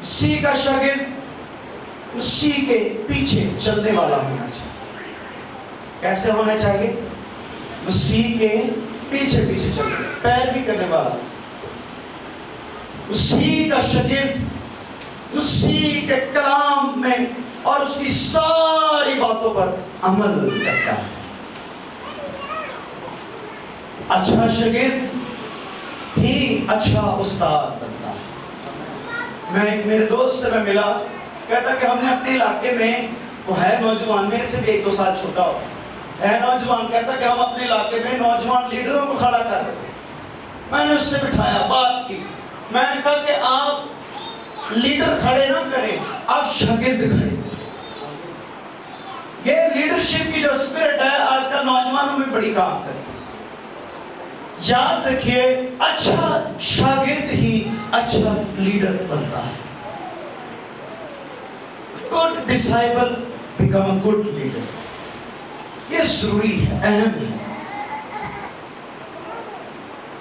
مسیح کا شاگرد مسیح کے پیچھے چلنے والا ہونا چاہیے. کیسے ہونا چاہیے؟ مسیح کے پیچھے پیچھے چلنے، پیروی کرنے والا. مسیح کا شاگرد مسیح کے کلام میں اور اس کی ساری باتوں پر عمل کرتا ہے. اچھا شاگرد ہی اچھا استاد بنتا ہے. میں میرے دوست سے میں ملا، کہتا کہ ہم نے اپنے علاقے میں، وہ ہے نوجوان، میرے سے بھی 1-2 سال چھوٹا ہو، ہے نوجوان، کہتا کہ ہم اپنے علاقے میں نوجوان لیڈروں کو کھڑا کر رہے. میں نے اس سے بٹھایا، بات کی، میں نے کہا کہ آپ لیڈر کھڑے نہ کریں، آپ شاگرد کھڑے. یہ لیڈرشپ کی جو اسپرٹ ہے آج کل نوجوانوں میں بڑی کام کرتی ہے. یاد رکھیے، اچھا شاگرد ہی اچھا لیڈر بنتا ہے. good disciple become a good leader. یہ ضروری ہے، اہم ہے.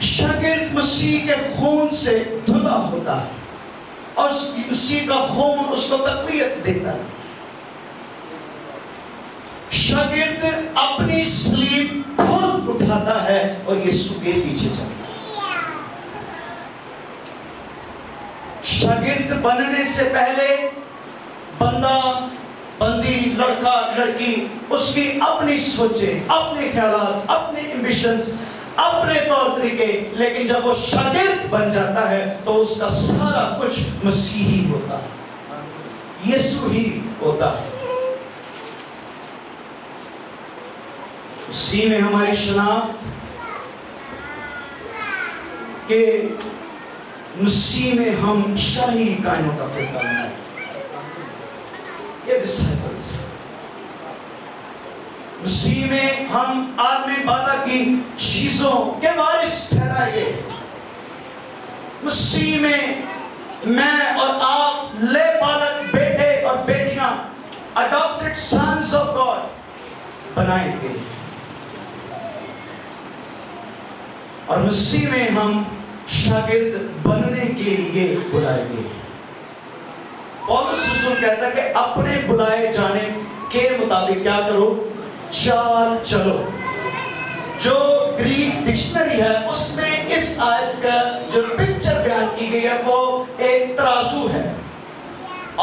شاگرد مسیح کے خون سے دھلا ہوتا ہے اور مسیح کا خون اس کو تقویت دیتا ہے. شاگرد اپنی صلیب خود اٹھاتا ہے اور یسوع کے پیچھے چلتا ہے. شاگرد بننے سے پہلے بندہ بندی، لڑکا لڑکی، اس کی اپنی سوچیں، اپنے خیالات، اپنے ایمبیشنز، اپنے طور طریقے، لیکن جب وہ شاگرد بن جاتا ہے تو اس کا سارا کچھ مسیحی ہوتا ہے، یسوع ہی ہوتا ہے. اسی میں ہماری شناخت کہ مسیح میں ہم شاہی کائنوں کا فرقہ بنائے. یہ ڈسائپلز، مسیح میں ہم عالم بالا کی چیزوں کے وارث ٹھہرائے گئے. مسیح میں اور آپ لے پالک بیٹے اور بیٹیاں، اڈاپٹڈ سنز آف گاڈ بنائے گئے. اور مسیح میں ہم شاگرد بننے کے لیے بلائے گئے. پولس رسول کہتا ہے کہ اپنے بلائے جانے کے مطابق کیا کرو؟ چال چلو. جو گریک ڈکشنری ہے اس میں اس آیت کا جو پکچر بیان کی گئی ہے وہ ایک ترازو ہے،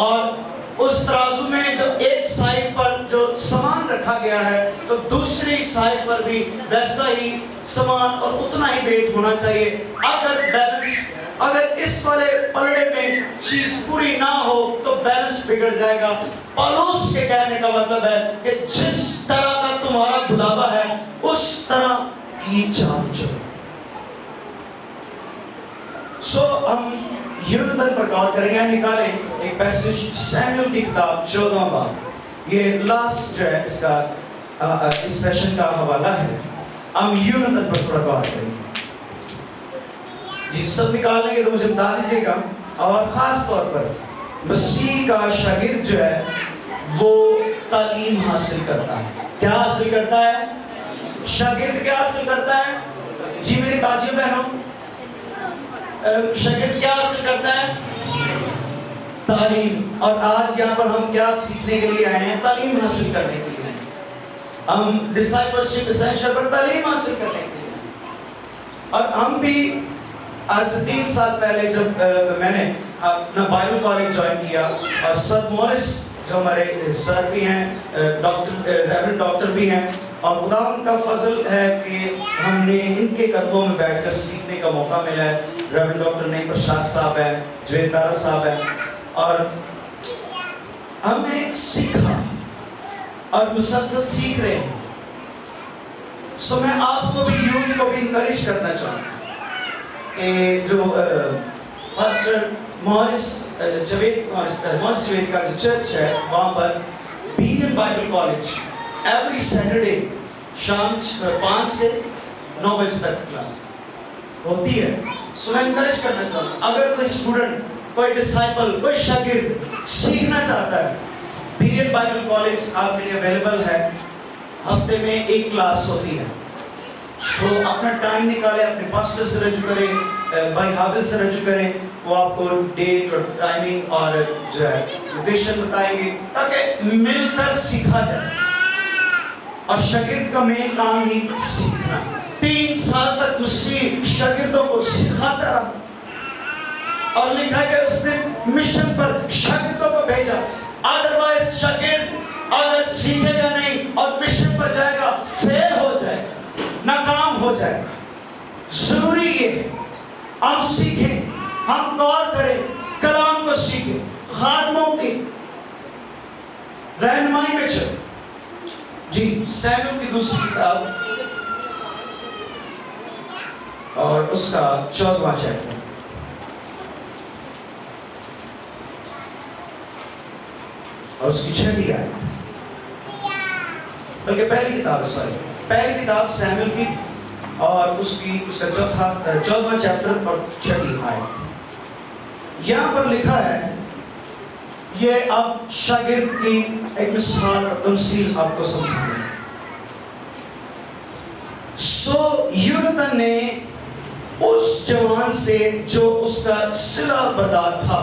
اور اس ترازو میں جو ایک سائڈ پر جو سامان رکھا گیا ہے تو دوسری سائڈ پر بھی ویسا ہی سامان اور اتنا ہی ویٹ ہونا چاہیے. اگر اس والے پلڑے میں چیز پوری نہ ہو تو بیلنس بگڑ جائے گا. پولس کے کہنے کا مطلب ہے کہ جس طرح کا تمہارا بلاوا ہے اس طرح کی چال چلو. ہم یونتن پر غور کریں گے. نکالیں ایک پیسج سیموئیل کی کتاب 14واں باب، یہ لاسٹ جو ہے اس کا اس سیشن کا حوالہ ہے. ہم یونتن پر تھوڑا غور کریں گے. جی سب نکال لیں گے تو مجھے بتا دیجیے گا. اور خاص طور پر مسیح کا شاگرد جو ہے وہ تعلیم حاصل کرتا ہے. کیا حاصل کرتا ہے؟ شاگرد کیا حاصل کرتا ہے؟ جی میری باجیوں بہنوں، شاگرد کیا حاصل کرتا ہے؟ تعلیم. اور آج یہاں پر ہم کیا سیکھنے کے لیے آئے ہیں؟ تعلیم حاصل کرنے کے لیے. ہم ڈسائپلشپ ایسنشل پر تعلیم حاصل کرنے کے لیے. اور ہم بھی آج سے 3 سال پہلے جب میں نے اپنا بائبل کالج جوائن کیا، اور سر مورس جو ہمارے سر بھی ہیں، ریورنڈ ڈاکٹر بھی ہیں، اور خدا ان کا فضل ہے کہ ہم نے ان کے قدموں میں بیٹھ کر سیکھنے کا موقع ملا ہے. ریورنڈ ڈاکٹر نعیم پرشاد صاحب ہیں، جوید تارا صاحب ہیں، اور ہم نے سیکھا اور مسلسل سیکھ رہے ہیں. میں آپ کو بھی یوتھ کو بھی انکریج کرنا چاہوں گا کہ جو پاسٹر مورس جوید کا جو چرچ ہے وہاں پر بیگن بائبل کالج ایوری سیٹرڈے شام 5 سے 9 بجے تک کلاس ہوتی ہے. میں انکریج کرنا چاہوں گا اگر کوئی اسٹوڈنٹ، کوئی ڈسائپل، کوئی شاگرد سیکھنا چاہتا ہے، بیگن بائبل کالج آپ کے لیے اویلیبل ہے. ہفتے میں 1 کلاس ہوتی ہے. اپنا ٹائم نکالیں، اپنے پاسٹر سے رجوع کریں، بھائی حافظ سے رجوع کریں. وہ آپ کو ڈیٹ اور ٹائمنگ اور جو ہے لوکیشن بتائیں گے تاکہ مل کر سیکھا جائے. اور شاگرد کا مین کام ہی سیکھنا. 3 سال تک مسیح شاگردوں کو سکھاتا رہا اور لکھا کہ اس نے مشن پر شاگردوں کو بھیجا. ادروائز شاگرد اگر سیکھے گا نہیں اور مشن پر جائے گا فیل ہو جائے گا, ناکام ہو جائے گا. ضروری یہ ہے ہم سیکھیں, ہم غور کریں, کلام کو سیکھیں, خادموں کی رہنمائی میں چلیں. جی سیموئیل کی دوسری کتاب اور اس کا 14واں چیپٹر اور اس کی 6 آیت, بلکہ پہلی کتاب سیموئیل کی اور اس کا 14واں چیپٹر اور 6 آیت. یہاں پر لکھا ہے, یہ اب شاگرد کی ایک مثال اور تمثیل آپ کو سمجھاؤں. سو یونتن نے اس جوان سے جو اس کا صلہ بردار تھا,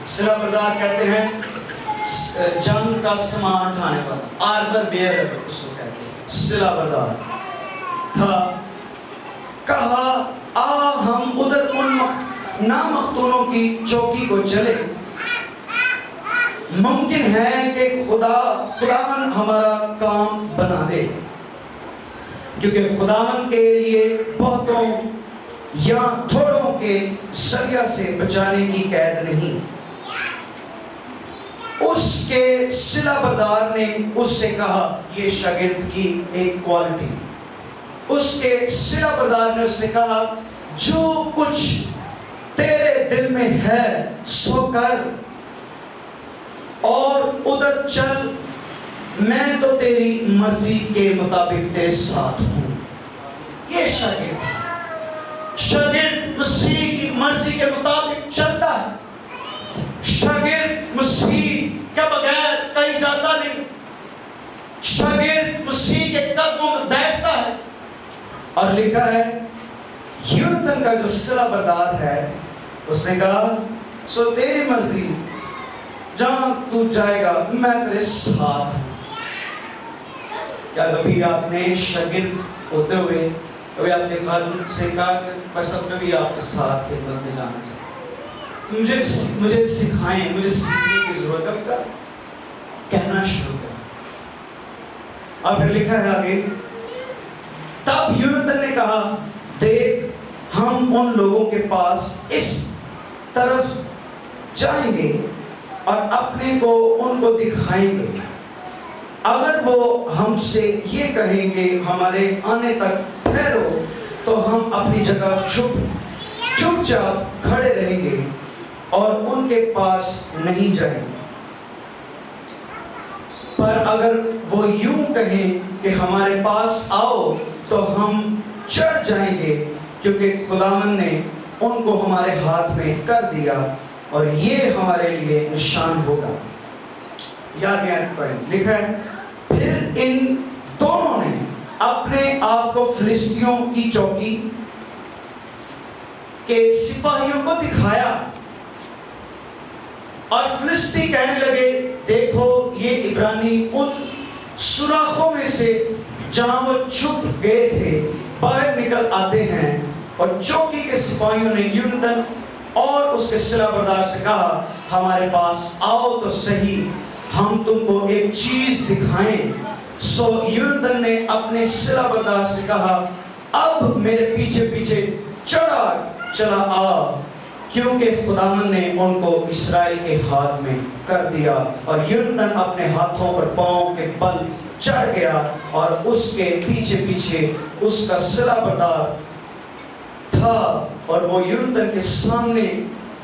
صلہ بردار کہتے ہیں جنگ کا سامان اٹھانے والا, آرمر بیئر اس کو کہتے ہیں, صلہ بردار تھا, کہا آ ہم ادھر ان نامختونوں کی چوکی کو چلے, ممکن ہے کہ خداوند ہمارا کام بنا دے, کیونکہ خداوند کے لیے بہتوں یا تھوڑوں کے ذریعہ سے بچانے کی قید نہیں. اس کے صلہ بردار نے اس سے کہا, یہ شاگرد کی ایک کوالٹی, اس کے صلہ بردار نے اس سے کہا جو کچھ تیرے دل میں ہے سو کر اور ادھر چل, میں تو تیری مرضی کے مطابق تیرے ساتھ ہوں. یہ شاگرد مسیح کی مرضی کے مطابق چلتا ہے. شاگرد مسیح کے بغیر کہیں جاتا نہیں, شاگرد مسیح کے قدموں میں بیٹھتا ہے. اور لکھا ہے یونتن کا جو صلہ بردار ہے اس نے کہا سو تیری مرضی, جہاں تو جائے گا میں تیرے ساتھ ہوں. کیا کبھی آپ نے شاگرد ہوتے ہوئے کبھی آپ نے خادم سے کہا کہ بس اب کبھی آپ کے ساتھ خدمت میں جانا چاہتا, مجھے سکھائیں, مجھے سیکھنے کی ضرورت ہے, کب کہنا شروع کریں. اور پھر لکھا ہے آگے, تب یونتن نے کہا دیکھ ہم ان لوگوں کے پاس اس طرف جائیں گے اور اپنے کو ان کو دکھائیں گے. اگر وہ ہم سے یہ کہیں گے ہمارے آنے تک ٹھہرو تو ہم اپنی جگہ چپ چاپ کھڑے رہیں گے اور ان کے پاس نہیں جائیں گے. پر اگر وہ یوں کہیں کہ ہمارے پاس آؤ تو ہم چڑھ جائیں گے, کیونکہ خداوند نے ان کو ہمارے ہاتھ میں کر دیا اور یہ ہمارے لیے نشان ہوگا. یاد پڑھیں, لکھا ہے پھر ان دونوں نے اپنے آپ کو فلسطینیوں کی چوکی کے سپاہیوں کو دکھایا اور فلسطینی کہنے لگے دیکھو یہ عبرانی ان سوراخوں میں سے جہاں وہ چھپ گئے تھے باہر نکل آتے ہیں. اور چوکی کے سپاہیوں نے یونتن اور اس کے صلہ بردار سے کہا ہمارے پاس آؤ تو صحیح, ہم تم کو ایک چیز دکھائیں. سو یونتن نے اپنے صلہ بردار سے کہا اب میرے پیچھے پیچھے چلا آ, کیونکہ خداوند نے ان کو اسرائیل کے ہاتھ میں کر دیا. اور یونتن اپنے ہاتھوں اور پاؤں کے بل چڑھ گیا اور اس کے پیچھے پیچھے اس کا صلہ بردار تھا, اور وہ یونتن کے سامنے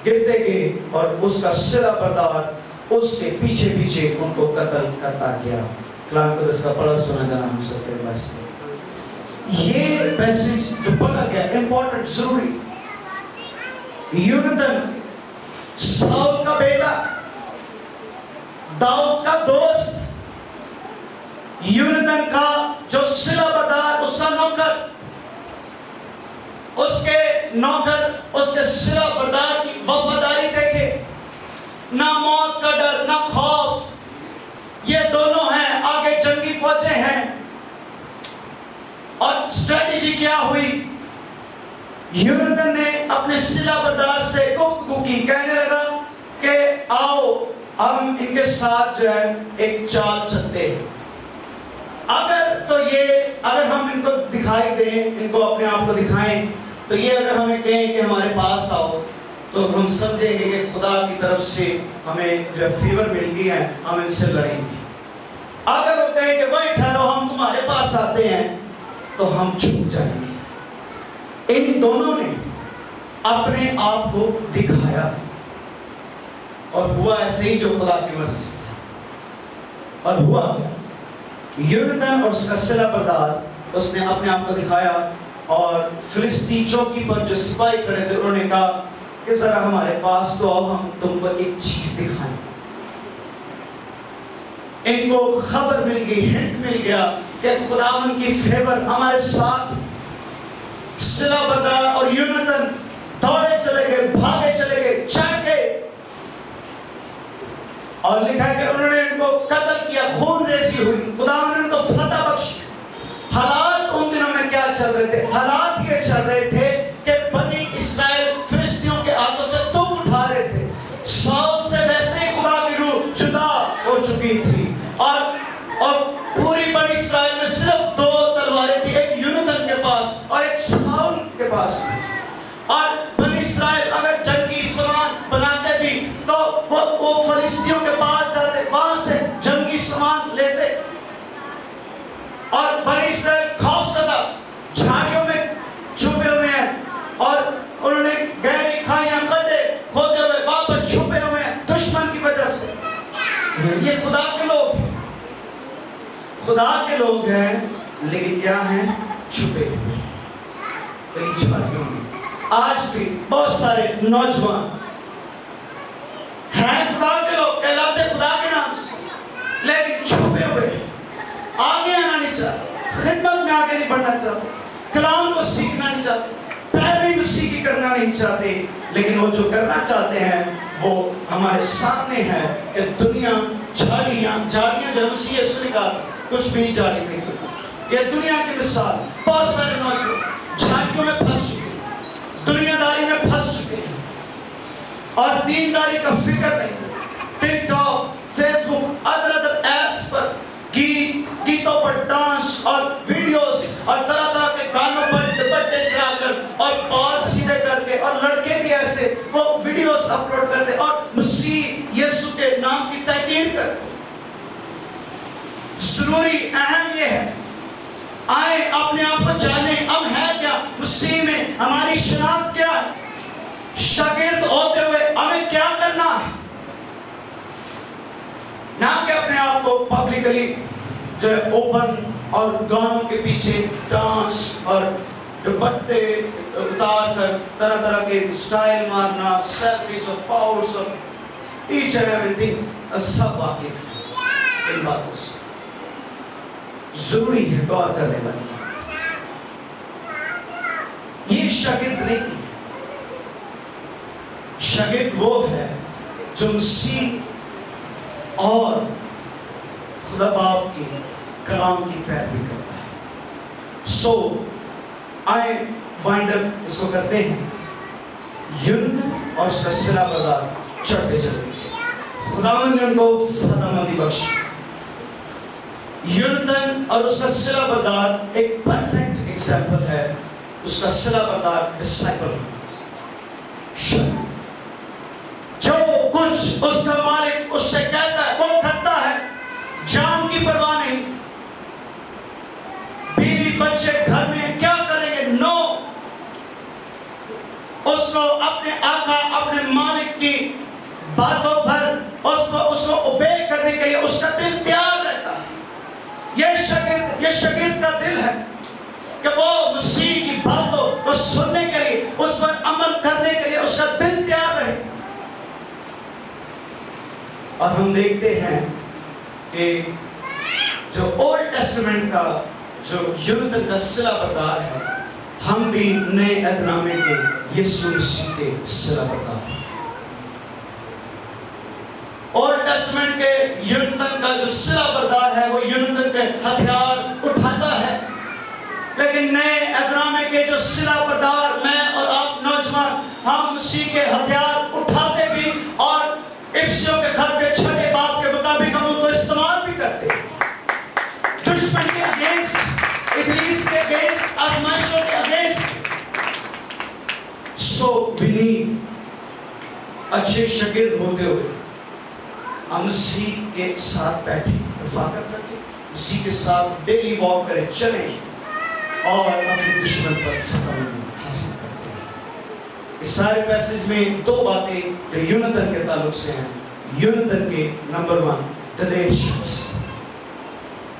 گرتے گئے اور اس کا صلہ بردار اس کے پیچھے پیچھے ان کو قتل کرتا گیا. کلام قدس کا پڑھا سنا جانا ہم سب کے پاس. یہ پیسج جو پڑھا گیا امپورٹنٹ, ضروری. یونتن ساؤل کا بیٹا, داؤد کا دوست, یونتن کا جو صلہ بردار اس کا نوکر, اس کے نوکر اس کے صلہ بردار کی وفاداری دیکھے، نہ موت کا ڈر نہ خوف، یہ دونوں ہیں، آگے جنگی فوجیں ہیں، اور اسٹریٹجی کیا ہوئی؟ یونتن نے اپنے صلہ بردار سے گفتگو کی، کہنے لگا کہ آؤ ہم ان کے ساتھ جو ہے ایک چال چلتے ہیں، اگر ہم ان کو دکھائی دیں، ان کو اپنے آپ کو دکھائیں، تو یہ اگر ہمیں کہیں کہ ہمارے پاس آؤ تو ہم سمجھیں گے کہ خدا کی طرف سے ہمیں جو فیور مل گئی ہے، ہم ان سے لڑیں گے۔ اگر وہ کہیں کہ وہیں ٹھہرو ہم تمہارے پاس آتے ہیں، تو ہم چھپ جائیں گے۔ ان دونوں نے اپنے آپ کو دکھایا، اور ہوا ایسے ہی جو خدا کی مرضی سے تھا، اور ہوا یونتن اور اس کا صلہ بردار، اس نے اپنے آپ کو دکھایا، اور فلسطی چوکی پر جو سپاہی کھڑے تھے انہوں نے کہا کہ ذرا ہمارے پاس تو آؤ، ہم تم کو ایک چیز دکھائیں۔ ان کو خبر مل گئی، ہنٹ مل گیا کہ خداوند کی فیور ہمارے ساتھ۔ صلہ بردار اور یونتن دوڑے چلے گئے، بھاگے چلے گئے، چڑھ گئے، اور لکھا ہے کہ انہوں نے ان کو قتل کیا، خون ریزی ہوئی، خداوند نے ان کو فتح بخشی۔ حالات ان دنوں میں کیا چل رہے تھے؟ حالات یہ چل رہے تھے کہ بنی اسرائیل فلسطینیوں کے ہاتھوں سے دکھ اٹھا رہے تھے، ساؤل سے ویسے ہی خدا کی روح جدا ہو چکی تھی، اور پوری بنی اسرائیل میں صرف 2 تلواریں تھی، ایک یونتن کے پاس اور ایک ساؤل کے پاس۔ اور بنی اسرائیل اگر جنگی سامان بناتے بھی تو وہ فلسطینیوں کے پاس جاتے، وہاں سے جنگی سامان لیتے، اور بنی اسرائیل خوفزدہ جھاڑیوں میں چھپے ہوئے ہیں، اور انہوں نے گہری کھائیاں گڈھے کھودے ہوئے وہاں پر چھپے ہوئے ہیں دشمن کی وجہ سے۔ یہ خدا کے لوگ ہیں، خدا کے لوگ ہیں، لیکن کیا ہیں؟ چھپے ہوئے کئی جھاڑیوں میں۔ آج بھی بہت سارے نوجوان ہیں خدا کے لوگ، کہلاتے خدا کے نام سے، لیکن چھپے ہوئے، آگے آنا نہیں چاہتے، خدمت میں آگے نہیں بڑھنا چاہتے، کلام کو سیکھنا نہیں چاہتے، پیروی مسیح کی کرنا نہیں چاہتے، لیکن وہ جو کرنا چاہتے ہیں وہ ہمارے سامنے ہے کہ دنیا جھاڑیاں جو مسیح یسوع نے کہا کچھ بھی جھاڑی نہیں ہوتی، یہ دنیا کی مثال۔ بہت سارے نوجوان جھاڑیوں میں پھنس چکے ہیں، دنیا داری میں پھنس چکے ہیں، اور دینداری کا فکر نہیں۔ ٹک ٹاک، فیس بک، ادر ایپس پر گیتوں پر ڈانس اور ویڈیوز اور طرح طرح کے گانوں پر دوپٹے چلا کر اور بال سیدھے کر کے، اور لڑکے بھی ایسے وہ ویڈیوز اپلوڈ کرتے اور مسیح یسوع کے نام کی تحقیر کرتے۔ ضروری اہم یہ ہے آئیں اپنے آپ کو جانیں، ہم ہیں کیا مسیح میں، ہماری شناخت کیا ہے، شاگرد ہوتے ہوئے ہمیں کیا کرنا ہے، نہ کہ اپنے آپ کو پبلکلی جو ہے اوپن اور گانوں کے پیچھے ڈانس اور دوپٹے اتار کر طرح طرح کے سٹائل مارنا، سیلفیز اور پاؤز اور ایچ اینڈ ایوری تھنگ، سب واقف ان باتوں سے۔ ضروری ہے غور کرنے والی، یہ شاگرد نہیں، شاگرد وہ ہے جو مسیح اور خدا باپ کی کلام کی پیروی کرتا ہے۔ سو آئے وائنڈ اپ اس کو کرتے ہیں، یونتن اور اس کا صلہ بردار چڑھتے چلے، خداوند نے ان کو فتح مندی بخشی۔ یونتن اور اس کا صلہ بردار ایک پرفیکٹ ایگزامپل ہے، اس کا صلہ بردار ڈسائپل، جو کچھ اس کا مالک اس سے کہتا ہے وہ کرتا ہے، جان کی پرواہ نہیں، بیوی بچے گھر میں کیا کریں گے، نو، اس کو اپنے آقا اپنے مالک کی باتوں پر اس کو اوبے کرنے کے لیے اس کا دل تیار رہتا ہے۔ یہ شاگرد کا دل ہے کہ وہ مسیح کی باتوں کو سننے کے لیے، اس پر عمل کرنے کے لیے اس کا دل تیار رہے۔ اور ہم دیکھتے ہیں کہ جو اولڈ ٹیسٹمنٹ کا جو یونتن کا صلہ بردار ہے، ہم بھی نئے عہد نامے کے یسوع مسیح کے سربراہ ہیں۔ اور ٹیسٹمنٹ کے یونتن کا جو سربردار ہے وہ یونتن کے ہتھیار اٹھاتا ہے، لیکن نئے عہد نامے کے جو سربردار میں اور آپ نوجوان، ہم مسیح کے ہتھیار اٹھاتے بھی اور افسیوں کے خط کے 6 باب کے مطابق ہم ان کو استعمال بھی کرتے ہیں، دشمن کے اگینسٹ، ابلیس کے اگینسٹ، آزمائشوں کے اگینسٹ۔ سو وی نیڈ اچھے شاگرد ہوتے ہوئے ہم مسیح کے ساتھ بیٹھیں، رفاقت رکھیں، مسیح کے ساتھ ڈیلی واک کریں، چلیں اور اپنے دشمن پر فتح حاصل کرتے ہیں۔ اس سارے پیسج میں 2 باتیں جو یونتن کے تعلق سے ہیں۔ یونتن کے نمبر 1 دلیر شخص،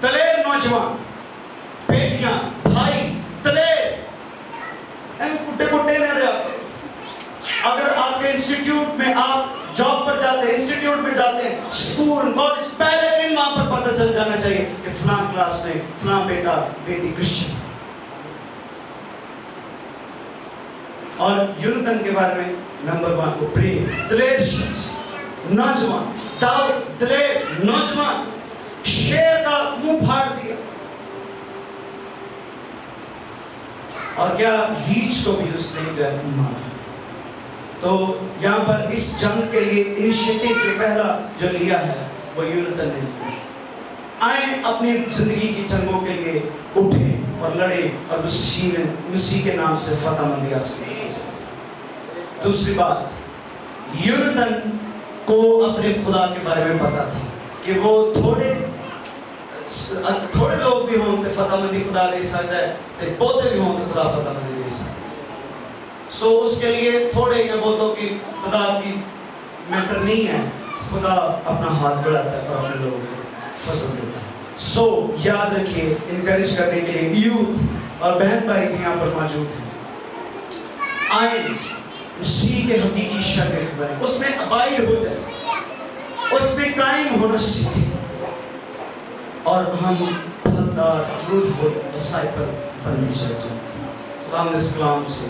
دلیر نوجوان، بیٹیاں، بھائی، دلیر، کٹے کٹے نہ رہا کرو۔ اگر آپ کے انسٹیٹیوٹ میں آپ جاب پر جاتے ہیں، انسٹیٹیوٹ میں جاتے ہیں، اسکول، کالج، پہلے دن وہاں پر پتہ چل جانا چاہیے کہ فلاں کلاس میں فلاں بیٹا بیٹی کرسچن۔ اور یونتن کے بارے میں نمبر 1 کو بریو، دلیر شخص، نوجوان، داؤد دلیر نوجوان، شیر کا منہ پھاڑ دیا، اور کیا ریچھ کو بھی اس نے جو مارا۔ تو یہاں پر اس جنگ کے لیے انیشیٹو جو پہلا جو لیا ہے وہ یونتن نے لیا۔ آئیں اپنی زندگی کی جنگوں کے لیے اٹھیں اور لڑیں اور مسیح کے نام سے فتح مندی حاصل کریں۔ دوسری بات، یونتن کو اپنے خدا کے بارے میں پتا تھا کہ وہ تھوڑے لوگ بھی ہوں تو فتح مندی خدا دے سکتا ہے، بہتے بھی ہوں تو خدا فتح مندی دے سکتا ہے۔ سو اس کے لیے تھوڑے یا بہتوں کی خدا کی میٹر نہیں ہے، خدا اپنا ہاتھ بڑھاتا ہے اور اپنے لوگوں کو فضل دیتا ہے۔ سو یاد رکھیے، انکریج کرنے کے لیے یوتھ اور بہن بھائی جی یہاں پر موجود ہیں، آئیں مسیح کے حقیقی شاگرد بنیں، اس میں ابائڈ ہو جائیں، اس میں قائم ہونا سیکھیں، اور ہم پھلدار فروٹفل ڈسائپل بننے چاہتے ہیں۔ خدا اس کلام سے